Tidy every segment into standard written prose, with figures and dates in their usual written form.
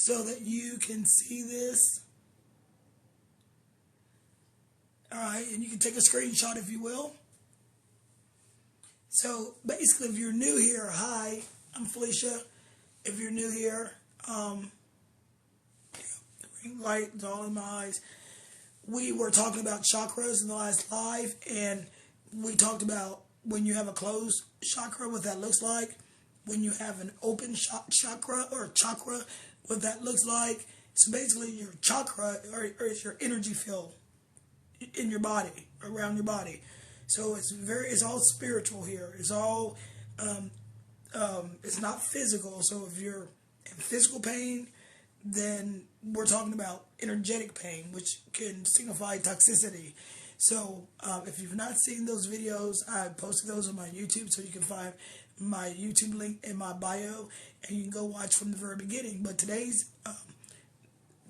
so that you can see this. All right, and you can take a screenshot if you will. So basically, if you're new here, hi, I'm Felicia. If you're new here, ring light is all in my eyes. We were talking about chakras in the last live, and we talked about when you have a closed chakra, what that looks like. When you have an open chakra, what that looks like. So basically, your chakra is your energy field in your body, around your body. So it's all spiritual here. It's all, it's not physical. So if you're in physical pain, then we're talking about energetic pain, which can signify toxicity. So if you've not seen those videos, I posted those on my YouTube, so you can find my YouTube link in my bio, and you can go watch from the very beginning. But today's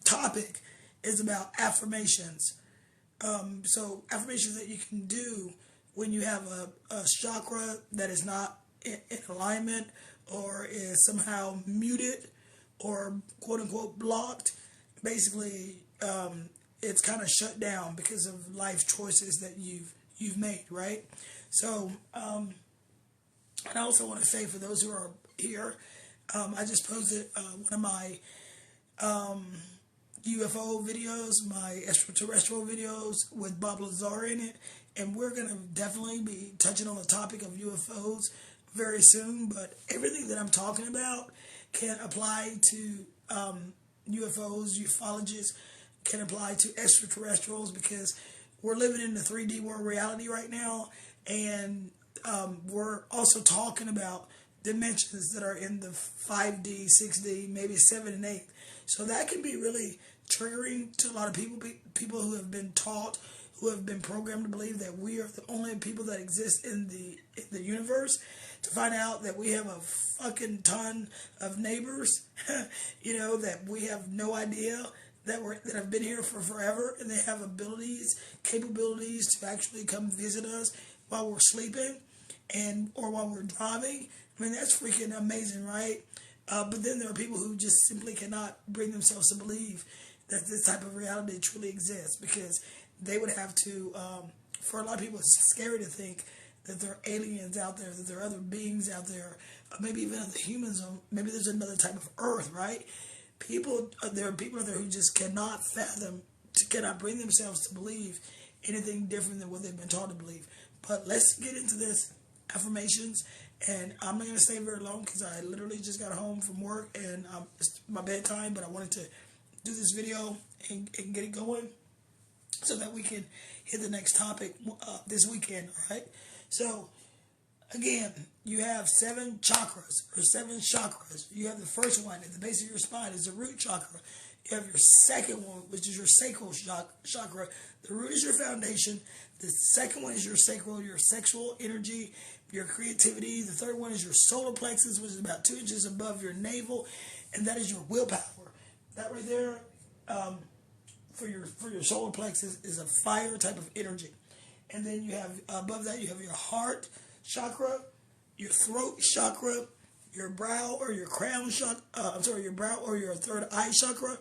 topic is about affirmations. So affirmations that you can do when you have a chakra that is not in alignment or is somehow muted or quote unquote blocked. Basically, it's kind of shut down because of life choices that you've made, right? So, and I also want to say for those who are here, I just posted one of my UFO videos, my extraterrestrial videos with Bob Lazar in it, and we're going to definitely be touching on the topic of UFOs very soon, but everything that I'm talking about can apply to UFOs, ufologists, can apply to extraterrestrials, because we're living in the 3D world reality right now, and we're also talking about dimensions that are in the 5D, 6D, maybe 7 and 8. So that can be really triggering to a lot of people who have been taught, who have been programmed to believe that we are the only people that exist in the universe, to find out that we have a fucking ton of neighbors, that we have no idea that have been here for forever, and they have capabilities to actually come visit us while we're sleeping or while we're driving. I mean, that's freaking amazing, right? But then there are people who just simply cannot bring themselves to believe that this type of reality truly exists, because they would have to, for a lot of people, it's scary to think that there are aliens out there, that there are other beings out there, maybe even other humans, or maybe there's another type of Earth, right? There are people out there who just cannot fathom, cannot bring themselves to believe anything different than what they've been taught to believe. But let's get into this affirmations, and I'm not going to stay very long because I literally just got home from work, and it's my bedtime, but I wanted to do this video and get it going so that we can hit the next topic this weekend, all right? So, again, you have 7 chakras, or 7 chakras. You have the first one at the base of your spine is the root chakra. You have your second one, which is your sacral chakra. The root is your foundation. The second one is your sacral, your sexual energy, your creativity. The third one is your solar plexus, which is about 2 inches above your navel, and that is your willpower. That right there, for your solar plexus, is a fire type of energy. And then you have, above that, you have your heart chakra, your throat chakra, your brow or your crown chakra, your brow or your third eye chakra,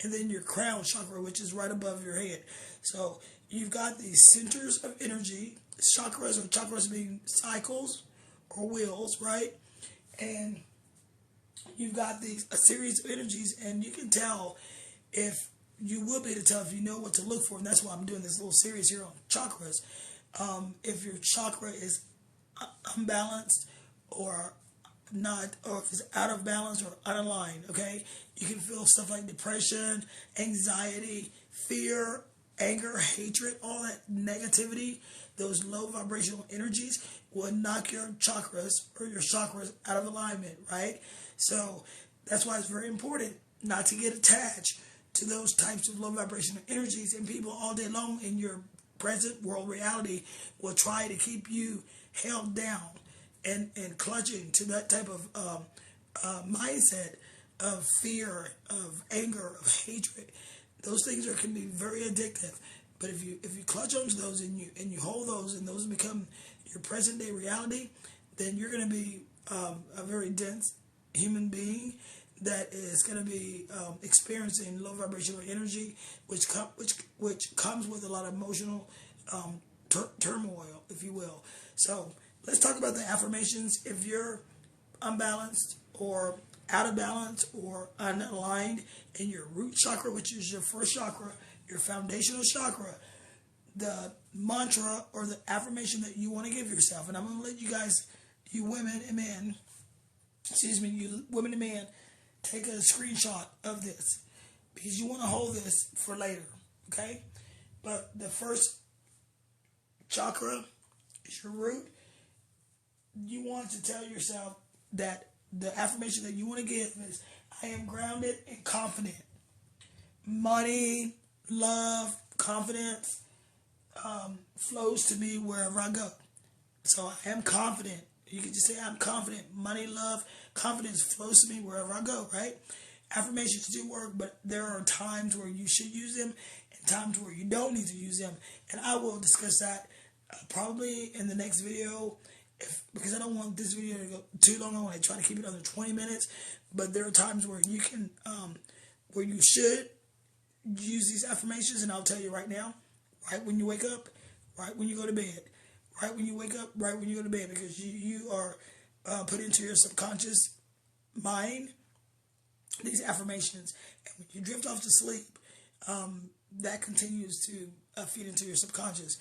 and then your crown chakra, which is right above your head. So you've got these centers of energy, chakras being cycles or wheels, right? And you've got a series of energies, and you can tell you will be able to tell if you know what to look for, and that's why I'm doing this little series here on chakras. If your chakra is unbalanced or not, or if it's out of balance or unaligned, okay? You can feel stuff like depression, anxiety, fear, anger, hatred, all that negativity, those low vibrational energies will knock your chakras out of alignment, right? So that's why it's very important not to get attached to those types of low vibrational energies, and people all day long in your present world reality will try to keep you held down and clutching to that type of mindset of fear, of anger, of hatred. Those things can be very addictive. But if you clutch onto those and you hold those, and those become your present day reality, then you're going to be a very dense human being that is going to be experiencing low vibrational energy, which comes with a lot of emotional turmoil, if you will. So let's talk about the affirmations. If you're unbalanced or out of balance or unaligned in your root chakra, which is your first chakra, your foundational chakra, the mantra or the affirmation that you want to give yourself, and I'm going to let you guys, you women and men, you women and men, take a screenshot of this because you want to hold this for later, okay? But the first chakra is your root. You want to tell yourself that the affirmation that you want to give is, I am grounded and confident. Money, love, confidence flows to me wherever I go. So I am confident. You can just say, I'm confident. Money, love, confidence flows to me wherever I go, right? Affirmations do work, but there are times where you should use them and times where you don't need to use them. And I will discuss that probably in the next video, because I don't want this video to go too long. I want to try to keep it under 20 minutes. But there are times where you can, where you should use these affirmations, and I'll tell you right now, right when you wake up, right when you go to bed, right when you wake up, right when you go to bed, because you are put into your subconscious mind these affirmations, and when you drift off to sleep, that continues to feed into your subconscious.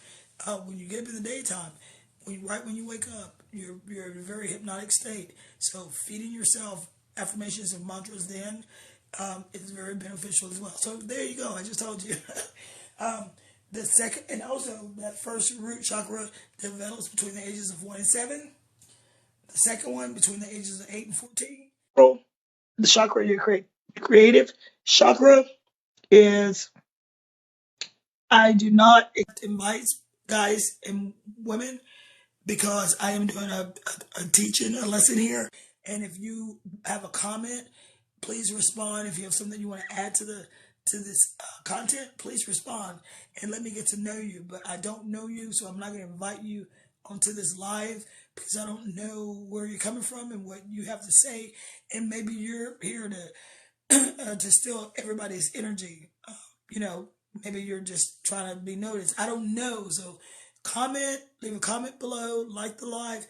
When you get up in the daytime, right when you wake up, you're in a very hypnotic state. So feeding yourself affirmations and mantras then is very beneficial as well. So there you go. I just told you. The second, and also that first root chakra develops between the ages of 1 and 7. The second one between the ages of 8 and 14. The chakra you create, creative chakra, is, I do not invite guys and women because I am doing a teaching, a lesson here. And if you have a comment, please respond. If you have something you want to add to this content, please respond and let me get to know you. But I don't know you, so I'm not going to invite you onto this live because I don't know where you're coming from and what you have to say. And maybe you're here to steal everybody's energy. Maybe you're just trying to be noticed. I don't know. So comment, leave a comment below, like the live,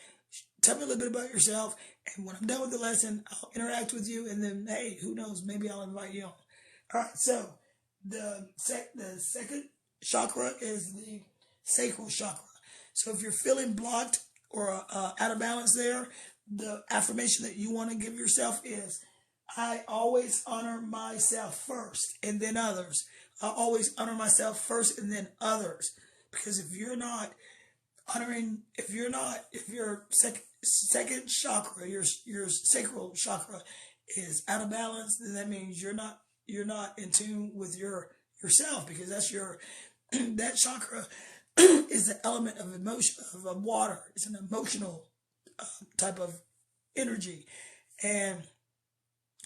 tell me a little bit about yourself. And when I'm done with the lesson, I'll interact with you. And then, hey, who knows? Maybe I'll invite you on. All right. So the second chakra is the sacral chakra. So if you're feeling blocked or out of balance there, the affirmation that you want to give yourself is, I always honor myself first and then others. I always honor myself first and then others. Because if you're not honoring, if your second chakra, your sacral chakra is out of balance, then that means you're not in tune with yourself, because that's that chakra is the element of emotion, of water. It's an emotional type of energy, and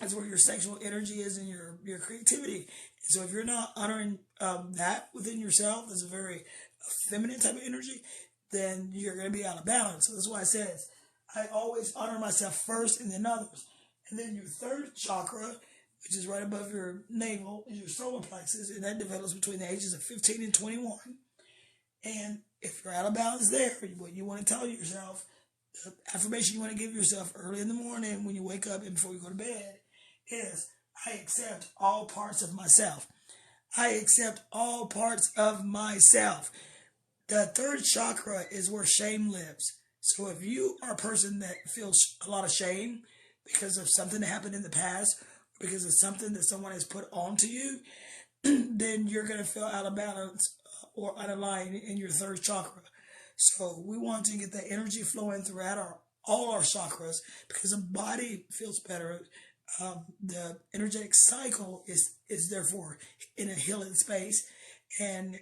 that's where your sexual energy is and your creativity. So if you're not honoring that within yourself, that's a very feminine type of energy, then you're going to be out of balance. So that's why it says, I always honor myself first and then others. And then your third chakra, which is right above your navel, is your solar plexus, and that develops between the ages of 15 and 21. And if you're out of balance there, what you want to tell yourself, the affirmation you want to give yourself early in the morning when you wake up and before you go to bed is, I accept all parts of myself. I accept all parts of myself. The third chakra is where shame lives. So if you are a person that feels a lot of shame because of something that happened in the past, because of something that someone has put onto you, then you're going to feel out of balance or out of line in your third chakra. So we want to get that energy flowing throughout all our chakras, because the body feels better. The energetic cycle is therefore in a healing space, and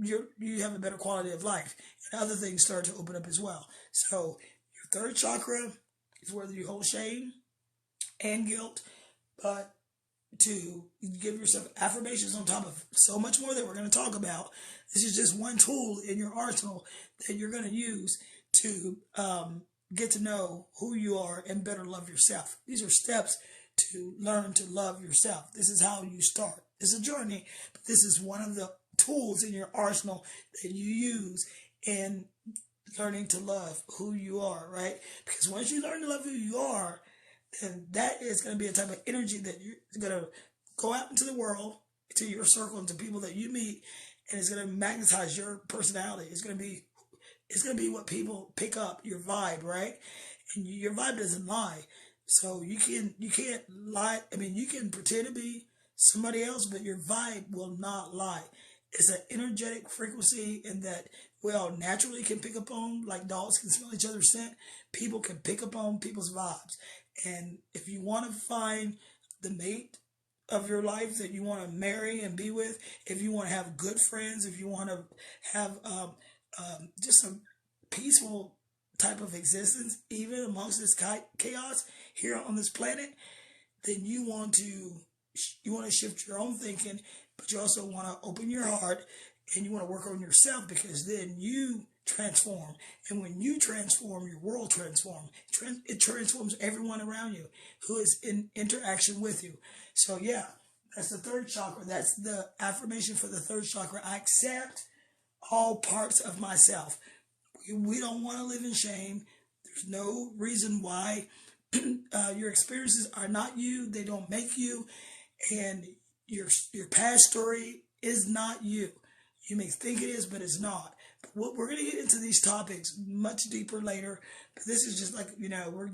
you have a better quality of life, and other things start to open up as well. So your third chakra is where you hold shame and guilt, but to give yourself affirmations on top of so much more that we're going to talk about. This is just one tool in your arsenal that you're going to use to get to know who you are and better love yourself. These are steps to learn to love yourself. This is how you start. It's a journey, but this is one of the tools in your arsenal that you use in learning to love who you are, right? Because once you learn to love who you are, then that is going to be a type of energy that you're going to go out into the world, to your circle, and to people that you meet, and it's going to magnetize your personality. It's going to be what people pick up, your vibe, right? And your vibe doesn't lie. So you can't lie. I mean, you can pretend to be somebody else, but your vibe will not lie. It's an energetic frequency, and that we all naturally can pick up on, like dogs can smell each other's scent. People can pick up on people's vibes. And if you want to find the mate of your life that you want to marry and be with, if you want to have good friends, if you want to have just a peaceful type of existence, even amongst this chaos here on this planet, then you want to shift your own thinking, but you also want to open your heart, and you want to work on yourself, because then you transform. And when you transform, your world transforms. It transforms everyone around you who is in interaction with you. So yeah, that's the third chakra. That's the affirmation for the third chakra. I accept all parts of myself. We don't want to live in shame. There's no reason why. Your experiences are not you. They don't make you. And your past story is not you. You may think it is, but it's not. But we're going to get into these topics much deeper later. But this is just like, we're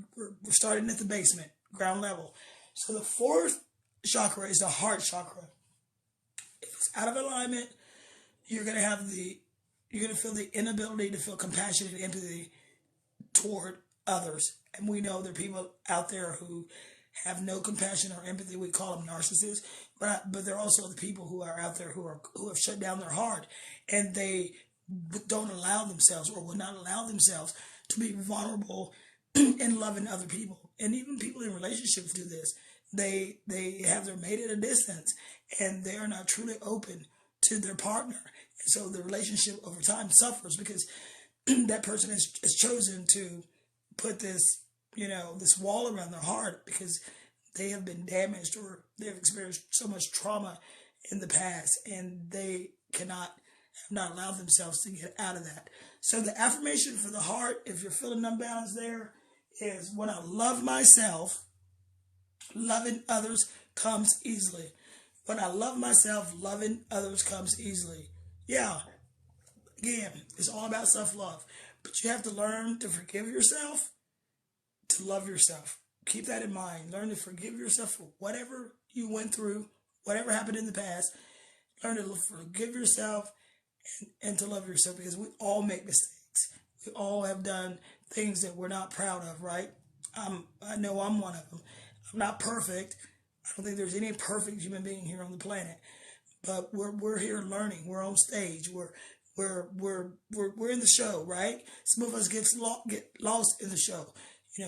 starting at the basement, ground level. So the fourth chakra is the heart chakra. If it's out of alignment, you're going to feel the inability to feel compassion and empathy toward others. And we know there are people out there who have no compassion or empathy. We call them narcissists, but there are also the people who are out there who have shut down their heart, and they don't allow themselves, or will not allow themselves, to be vulnerable in loving other people. And even people in relationships do this. They have their mate at a distance, and they are not truly open to their partner. And so the relationship over time suffers, because that person has chosen to put this wall around their heart, because they have been damaged, or they have experienced so much trauma in the past, and they have not allowed themselves to get out of that. So the affirmation for the heart, if you're feeling unbalanced there, is when I love myself, loving others comes easily. When I love myself, loving others comes easily. Yeah, again, it's all about self-love. But you have to learn to forgive yourself, to love yourself. Keep that in mind. Learn to forgive yourself for whatever you went through, whatever happened in the past. Learn to forgive yourself and to love yourself, because we all make mistakes. We all have done things that we're not proud of, right? I know I'm one of them. I'm not perfect. I don't think there's any perfect human being here on the planet. But we're here learning. We're on stage. We're in the show, right? Some of us get lost in the show.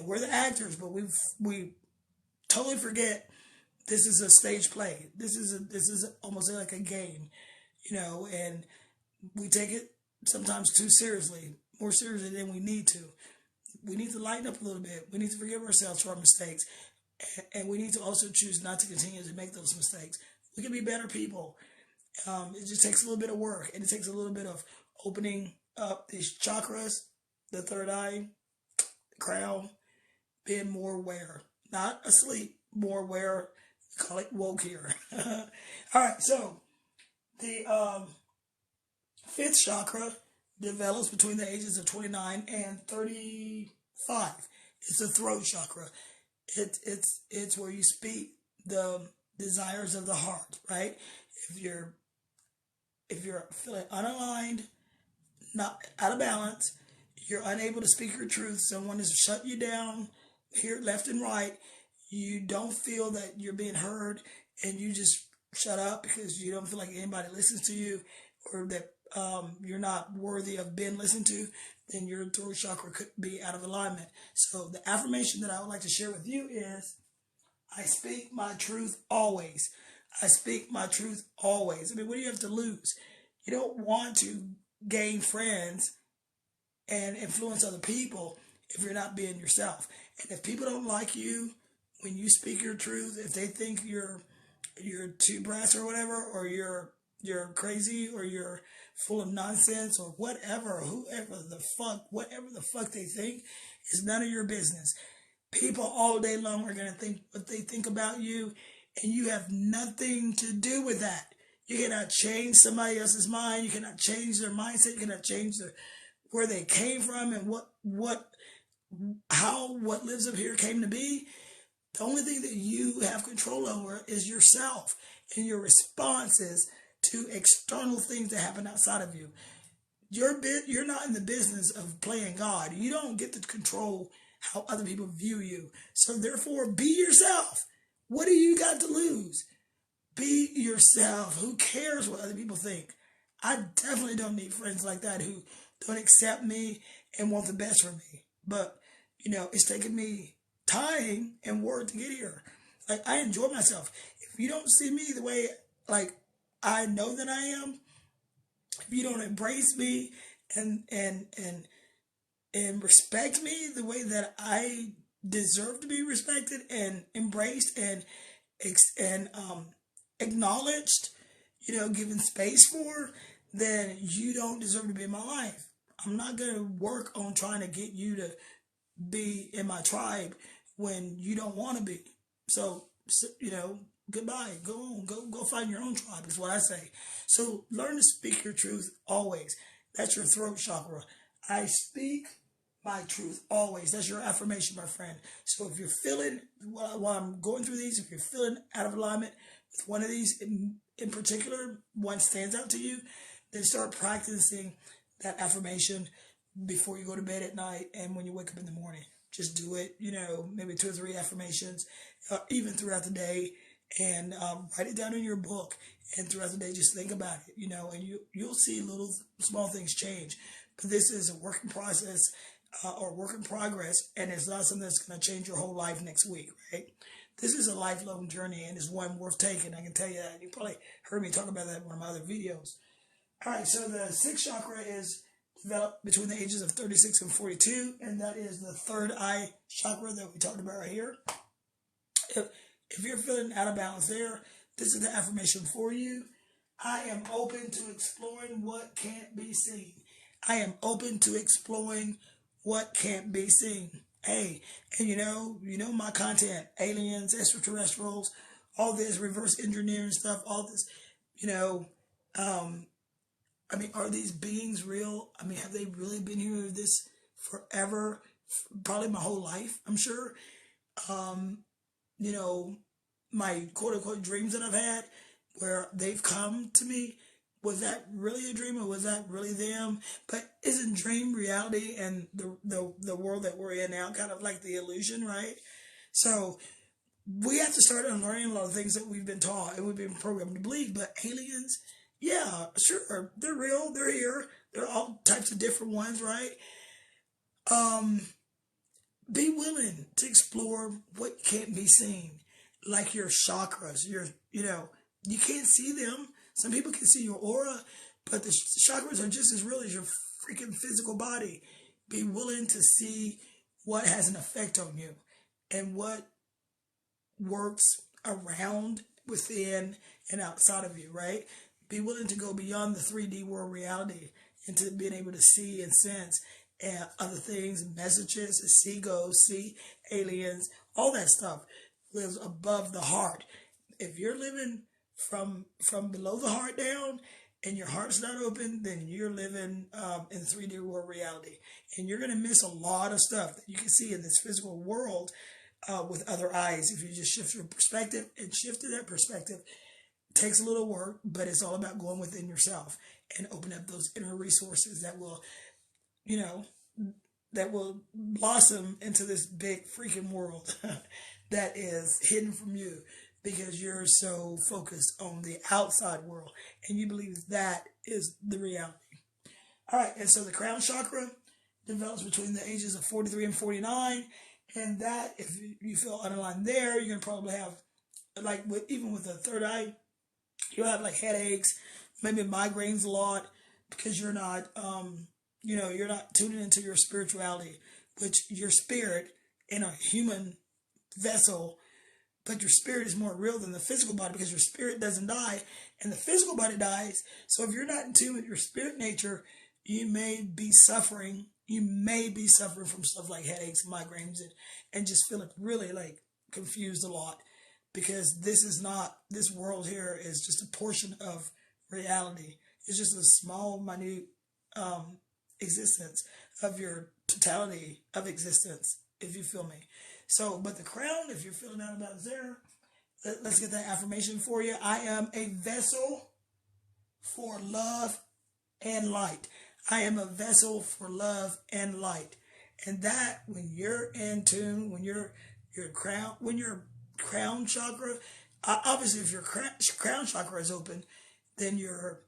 We're the actors, but we totally forget this is a stage play. This is almost like a game, and we take it sometimes too seriously, more seriously than we need to. We need to lighten up a little bit. We need to forgive ourselves for our mistakes, and we need to also choose not to continue to make those mistakes. We can be better people. It just takes a little bit of work, and it takes a little bit of opening up these chakras, the third eye, crown, being more aware, not asleep, more aware. We call it woke here. All right, so the fifth chakra develops between the ages of 29 and 35. It's the throat chakra. It's where you speak the desires of the heart, right? If you're feeling unaligned, not out of balance, you're unable to speak your truth, someone has shut you down here, left and right, you don't feel that you're being heard, and you just shut up because you don't feel like anybody listens to you, or that you're not worthy of being listened to, then your throat chakra could be out of alignment. So the affirmation that I would like to share with you is, I speak my truth always. I speak my truth always. I mean, what do you have to lose? You don't want to gain friends and influence other people if you're not being yourself. And if people don't like you when you speak your truth, if they think you're too brass or whatever, or you're crazy, or you're full of nonsense, or whatever, whatever the fuck they think, is none of your business. People all day long are gonna think what they think about you, and you have nothing to do with that. You cannot change somebody else's mind. You cannot change their mindset. You cannot change where they came from and what lives up here came to be. The only thing that you have control over is yourself and your responses to external things that happen outside of you. You're not in the business of playing God. You don't get to control how other people view you. So therefore, be yourself. What do you got to lose? Be yourself. Who cares what other people think? I definitely don't need friends like that who don't accept me and want the best for me. But, it's taken me time and work to get here. Like, I enjoy myself. If you don't see me the way, like, I know that I am, if you don't embrace me and respect me the way that I deserve to be respected and embraced and acknowledged, given space for, then you don't deserve to be in my life. I'm not going to work on trying to get you to be in my tribe when you don't want to be. So, goodbye. Go on. Go find your own tribe is what I say. So learn to speak your truth always. That's your throat chakra. I speak my truth always. That's your affirmation, my friend. So if you're feeling, while I'm going through these, if you're feeling out of alignment with one of these in particular, one stands out to you, then start practicing that affirmation before you go to bed at night and when you wake up in the morning. Just do it, maybe 2 or 3 affirmations, even throughout the day, and write it down in your book. And throughout the day, just think about it, and you'll see little small things change. But this is a work in process or work in progress, and it's not something that's going to change your whole life next week, right? This is a lifelong journey, and it's one worth taking. I can tell you that. You probably heard me talk about that in one of my other videos. All right, so the 6th chakra is developed between the ages of 36 and 42, and that is the third eye chakra that we talked about right here. If you're feeling out of balance there, this is the affirmation for you. I am open to exploring what can't be seen. I am open to exploring what can't be seen. Hey, and you know my content, aliens, extraterrestrials, all this reverse engineering stuff, all this, are these beings real? Have they really been here this forever? Probably my whole life, I'm sure. My quote unquote dreams that I've had where they've come to me, was that really a dream or was that really them? But isn't dream reality and the world that we're in now kind of like the illusion, right? So we have to start unlearning a lot of things that we've been taught and we've been programmed to believe. But aliens, yeah, sure, they're real, they're here. There are all types of different ones, right? Be willing to explore what can't be seen, like your chakras. You can't see them. Some people can see your aura, but the chakras are just as real as your freaking physical body. Be willing to see what has an effect on you and what works around, within, and outside of you, right? Be willing to go beyond the 3D world reality into being able to see and sense and other things, messages, see ghosts, see aliens, all that stuff lives above the heart. If you're living from below the heart down and your heart's not open, then you're living in 3D world reality. And you're going to miss a lot of stuff that you can see in this physical world with other eyes if you just shift your perspective. And shifting that perspective takes a little work, but it's all about going within yourself and open up those inner resources that will, that will blossom into this big freaking world that is hidden from you because you're so focused on the outside world and you believe that is the reality. All right, and so the crown chakra develops between the ages of 43 and 49, and that, if you feel unaligned there, you're going to probably have, even with the third eye, you'll have headaches, maybe migraines a lot, because you're not, you're not tuning into your spirituality, which your spirit in a human vessel but your spirit is more real than the physical body because your spirit doesn't die and the physical body dies. So if you're not in tune with your spirit nature, you may be suffering. You may be suffering from stuff like headaches, migraines, and just feeling really like confused a lot because this world here is just a portion of reality. It's just a small, minute existence of your totality of existence, if you feel me. So, but the crown, if you're feeling out about there, let's get that affirmation for you. I am a vessel for love and light. I am a vessel for love and light. And that, when you're in tune, when your crown chakra, obviously if your crown chakra is open, then your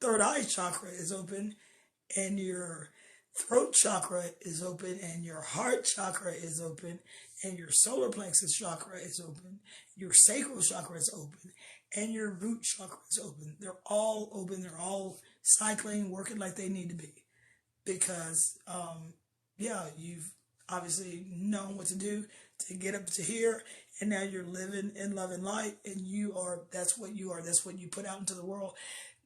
third eye chakra is open, and your throat chakra is open, and your heart chakra is open, and your solar plexus chakra is open, your sacral chakra is open, and your root chakra is open. They're all open. They're all cycling, working like they need to be. Because, you've obviously known what to do to get up to here, and now you're living in love and light, and that's what you are. That's what you put out into the world.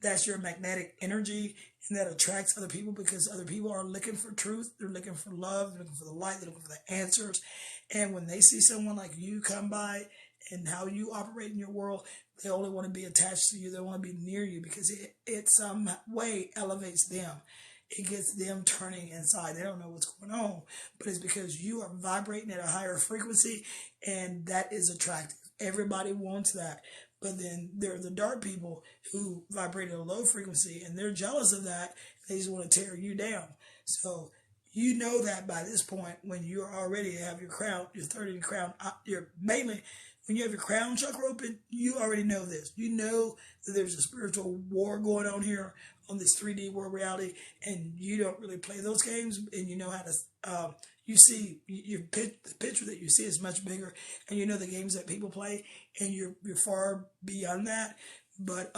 That's your magnetic energy, and that attracts other people because other people are looking for truth. They're looking for love. They're looking for the light. They're looking for the answers. And when they see someone like you come by and how you operate in your world, they only want to be attached to you. They want to be near you because it some way elevates them. It gets them turning inside. They don't know what's going on, but it's because you are vibrating at a higher frequency, and that is attractive. Everybody wants that. But then there are the dark people who vibrate at a low frequency, and they're jealous of that. They just want to tear you down. So you know that by this point, when you already have your crown, your third eye crown, when you have your crown chakra open, you already know this. You know that there's a spiritual war going on here on this 3D world reality, and you don't really play those games, and you know how to, you see, the picture that you see is much bigger, and you know the games that people play, and you're far beyond that, but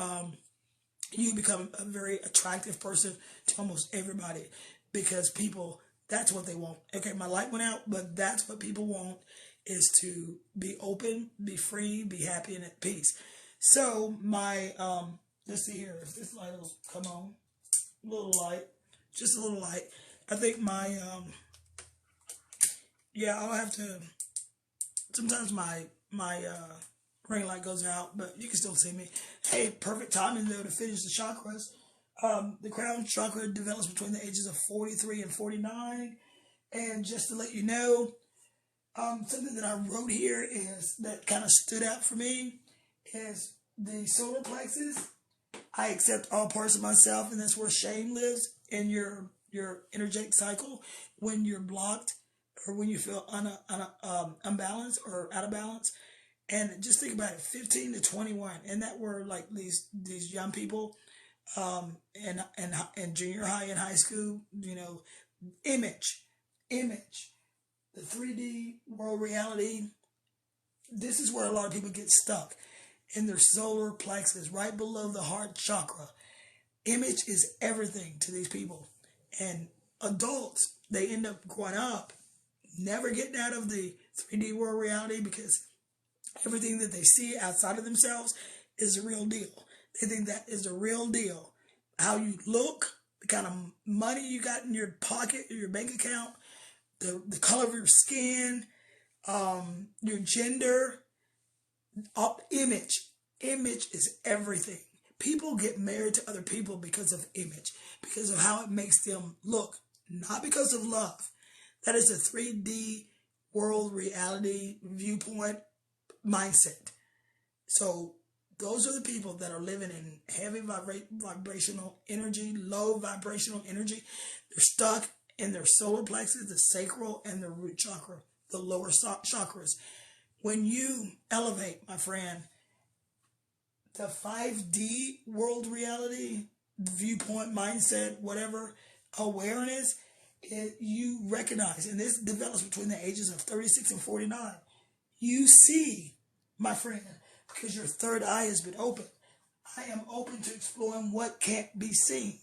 you become a very attractive person to almost everybody, because people, that's what they want. Okay, my light went out, but that's what people want, is to be open, be free, be happy, and at peace. So my, let's see here, if this light will come on, a little light, just a little light. I think my, I'll have to, sometimes my ring light goes out, but you can still see me. Hey, perfect timing though to finish the chakras. The crown chakra develops between the ages of 43 and 49. And just to let you know, something that I wrote here is that kind of stood out for me is the solar plexus. I accept all parts of myself, and that's where shame lives in your energetic cycle when you're blocked or when you feel unbalanced or out of balance. And just think about it, 15 to 21, and that were like these young people in junior high and high school, image, the 3D world reality. This is where a lot of people get stuck in their solar plexus, right below the heart chakra. Image is everything to these people. And adults, they end up growing up, never getting out of the 3D world reality because everything that they see outside of themselves is the real deal. They think that is the real deal. How you look, the kind of money you got in your pocket or your bank account, the color of your skin, your gender, image. Image is everything. People get married to other people because of image, because of how it makes them look, not because of love. That is a 3D world reality viewpoint mindset. So those are the people that are living in heavy vibrational energy, low vibrational energy. They're stuck in their solar plexus, the sacral, and the root chakra, the lower chakras. When you elevate, my friend, the 5D world reality, viewpoint, mindset, whatever, awareness, you recognize, and this develops between the ages of 36 and 49. You see, my friend, because your third eye has been opened. I am open to exploring what can't be seen.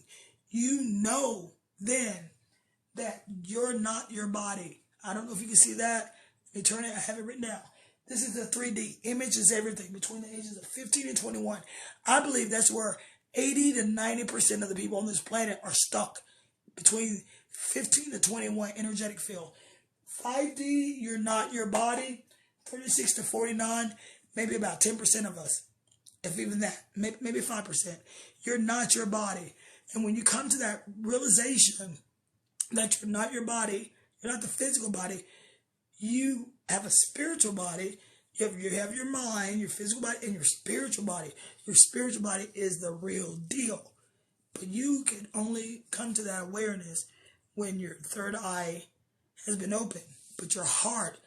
You know then that you're not your body. I don't know if you can see that. Let me turn it. I have it written down. This is the 3D. Image is everything between the ages of 15 and 21. I believe that's where 80 to 90% of the people on this planet are stuck between 15 to 21 energetic field. 5D, you're not your body. 36 to 49, maybe about 10% of us, if even that, maybe 5%. You're not your body. And when you come to that realization that you're not your body, you're not the physical body, you have a spiritual body. You have your mind, your physical body, and your spiritual body. Your spiritual body is the real deal. But you can only come to that awareness when your third eye has been opened. But your heart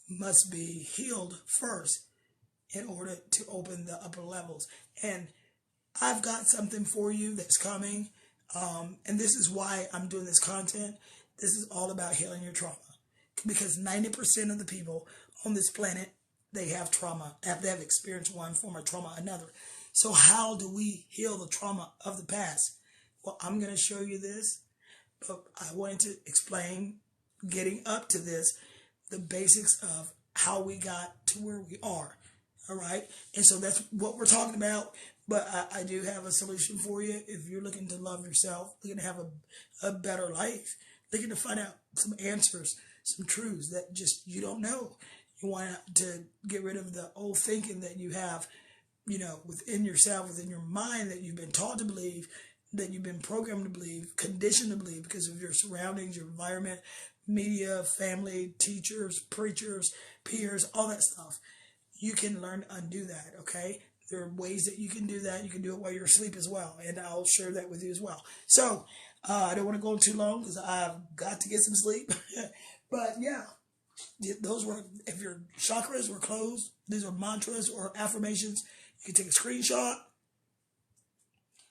must be healed first in order to open the upper levels. And I've got something for you that's coming. And this is why I'm doing this content. This is all about healing your trauma. Because 90% of the people on this planet, they have trauma. They have experienced one form of trauma or another. So how do we heal the trauma of the past? Well, I'm going to show you this. But I wanted to explain, getting up to this, the basics of how we got to where we are. All right. And so that's what we're talking about. But I do have a solution for you if you're looking to love yourself, looking to have a better life, looking to find out some answers, some truths that just you don't know. You want to get rid of the old thinking that you have, within yourself, within your mind, that you've been taught to believe, that you've been programmed to believe, conditioned to believe because of your surroundings, your environment, media, family, teachers, preachers, peers, all that stuff. You can learn to undo that, okay? There are ways that you can do that. You can do it while you're asleep as well, and I'll share that with you as well. So, I don't want to go on too long because I've got to get some sleep. But yeah, those were, if your chakras were closed, these are mantras or affirmations. You can take a screenshot.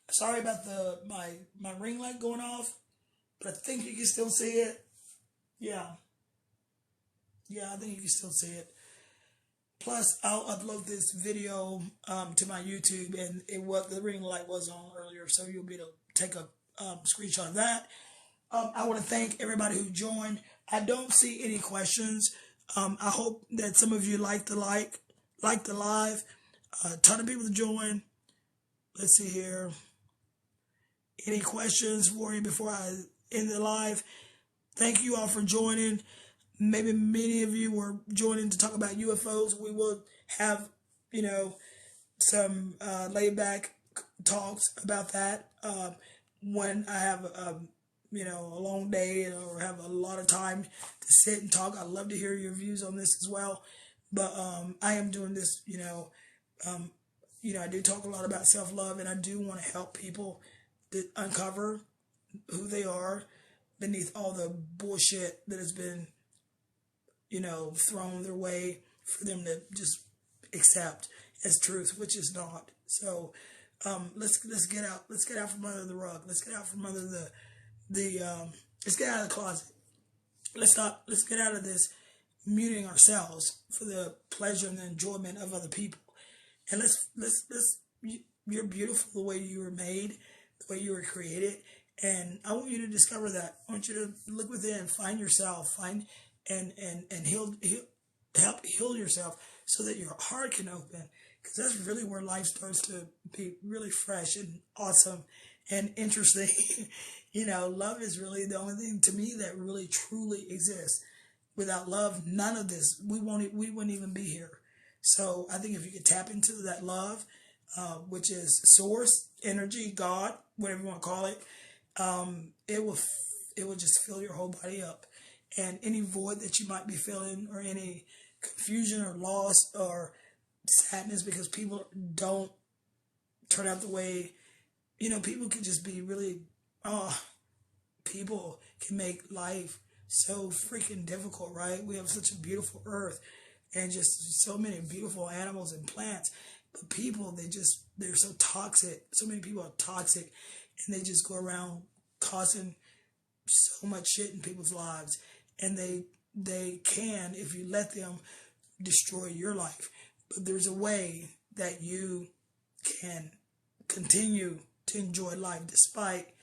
Sorry about my ring light going off, but I think you can still see it. Yeah, I think you can still see it. Plus, I'll upload this video to my YouTube, and the ring light was on earlier, so you'll be able to take a screenshot of that. I want to thank everybody who joined. I don't see any questions. I hope that some of you like the live. A ton of people to join. Let's see here. Any questions for you before I end the live? Thank you all for joining. Maybe many of you were joining to talk about UFOs. We will have, some laid back talks about that when I have, a long day or have a lot of time to sit and talk. I'd love to hear your views on this as well. But I am doing this, I do talk a lot about self-love, and I do want to help people to uncover who they are beneath all the bullshit that has been, thrown their way for them to just accept as truth, which is not. So let's get out. Let's get out from under the rug. Let's get out from under let's get out of the closet. Let's get out of this muting ourselves for the pleasure and the enjoyment of other people. And you're beautiful the way you were made, the way you were created. And I want you to discover that. I want you to look within, find yourself, and help heal yourself so that your heart can open. Because that's really where life starts to be really fresh and awesome and interesting. Love is really the only thing to me that really truly exists. Without love, none of this, we wouldn't even be here. So I think if you could tap into that love, which is source, energy, God, whatever you want to call it, it will just fill your whole body up. And any void that you might be feeling, or any confusion or loss or sadness because people don't turn out the way, people can just be really, people can make life so freaking difficult, right? We have such a beautiful earth and just so many beautiful animals and plants, but people, they're so toxic. So many people are toxic, and they just go around causing so much shit in people's lives. And they can, if you let them, destroy your life. But there's a way that you can continue to enjoy life despite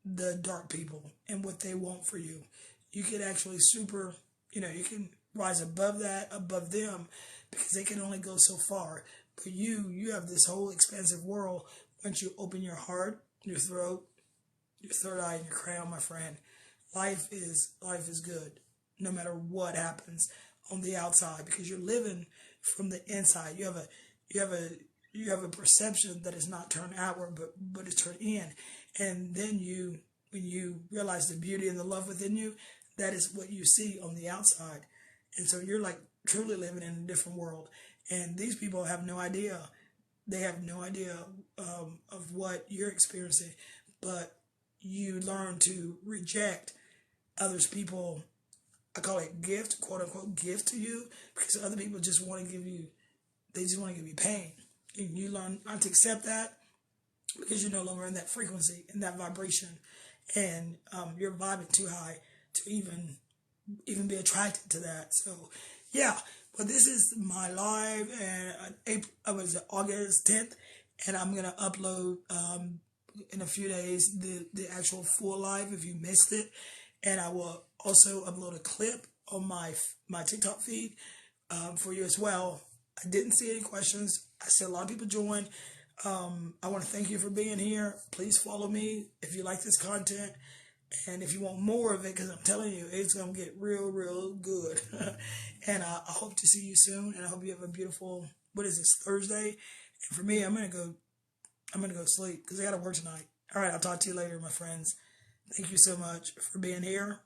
the dark people and what they want for you. You can actually you can rise above that, above them, because they can only go so far. But you have this whole expansive world once you open your heart, your throat, your third eye, and your crown, my friend. Life is good, no matter what happens on the outside, because you're living from the inside. You have a perception that is not turned outward, but is turned in, and then when you realize the beauty and the love within you, that is what you see on the outside, and so you're like truly living in a different world. And these people have no idea. They have no idea of what you're experiencing, but you learn to reject others people. I call it gift, quote unquote gift to you, because other people just want to give you, they just want to give you pain. And you learn not to accept that, because you're no longer in that frequency, in that vibration, and you're vibing too high to even be attracted to that. So yeah, but this is my live, and August 10th, and I'm gonna upload in a few days the actual full live if you missed it, and I will also upload a clip on my TikTok feed for you as well. I didn't see any questions. I see a lot of people join. I want to thank you for being here. Please follow me if you like this content, and if you want more of it, because I'm telling you, it's going to get real, real good. And I hope to see you soon, and I hope you have a beautiful, what is this, Thursday? And for me, I'm going to go sleep because I got to work tonight. All right, I'll talk to you later, my friends. Thank you so much for being here.